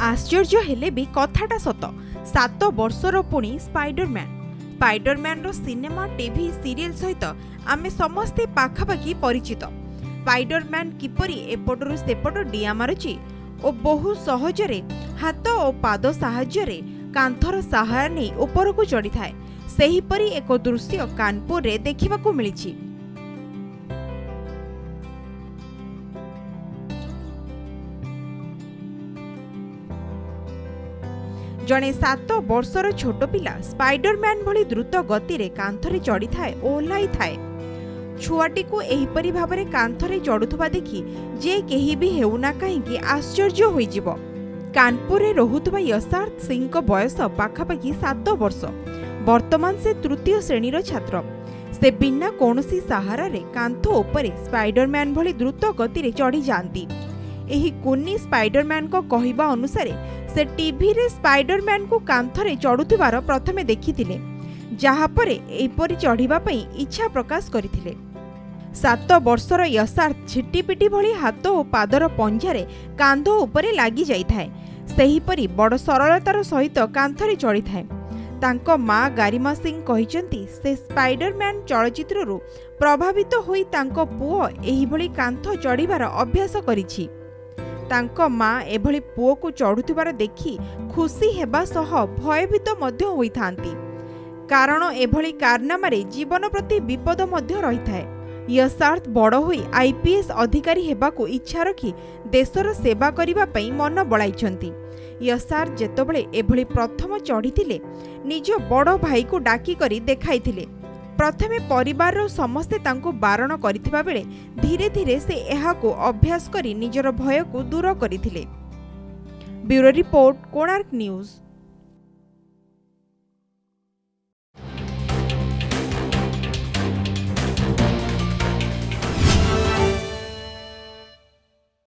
आश्चर्य हेले भी कथाटा सत 7 वर्षर पुणी स्पाइडरमैन रो सिनेमा टीवी सीरियल सहित आमे समस्ते पाखापाखि परिचित। स्पाइडरमैन किपरि एपटरु सेपट डिया मारुची और बहु सहजरे हाथ और पाद साहाय्य कांथर सहारा नहीं उपरकू चढ़ी थाए। सेहीपरि एक दृश्य कानपुर रे देखिबाकू मिलिछि। जड़े 7 वर्षर छोट पिला स्पाइडरमैन भली द्रुत गति रे कांथरे चढ़ी थाए ओह्लाई थाए। छुआटी को एहीपरि भाबरे कांथरे चढ़ुथुबा देखि जे केही भी हेउना काहेकि आश्चर्य होई जिवो। कानपुर रे रहुथुबा यशार्थ सिंह को बयस पाखापाखि 7 वर्ष। वर्तमान से तृतीय श्रेणीर छात्र। से बिना कौनसी सहारा रे कांथ उपरे स्पाइडरमैन भली द्रुत गति रे चढ़ी जांती। एही कुन्नी स्पाइडरमैन को कहिबा अनुसार से टीवी रे स्पाइडरमैन को कांथरे चढ़ुथिबार प्रथमे देखिथिले, जहा परे एपरि चढ़िबा पई इच्छा प्रकाश करिथिले। 7 वर्षर यशार्थ छिटिपिटी भली हाथ और पादर पंजारे कांध उपरे लागी जाइथाए। सेहीपरि बड़ सरलतार सहित कांथरे चढ़ी थाए। तांको मां गारिमा सिंह कहिचंती से स्पाइडरमैन चलचित्ररु प्रभावित होई तांको पुओ एही भली कांथ चढ़िबार अभ्यास करिछि। तांको मां एभली पुओ को चढ़ुथिबार देखि खुशी हेबा सह भयभीत मध्य होई थांती, कारण एभली कारनामारे जीवन प्रति विपद मध्य रही थाए। यशार्थ बड़ होई आईपीएस अधिकारी हेबाकू इच्छा रखी देशर सेवा करिबा पई मन बळाइछंती। यशार्थ जेतबेले एभली प्रथम चढ़ीथिले निज बड़ भाई को डाकी करी देखाइथिले। प्रथमे परिवार समस्ते तांको बारण करिथिबा बेले धीरे धीरे से एहाको अभ्यास करी निजर भय को दूर करिथिले। Bureau report, Konark news.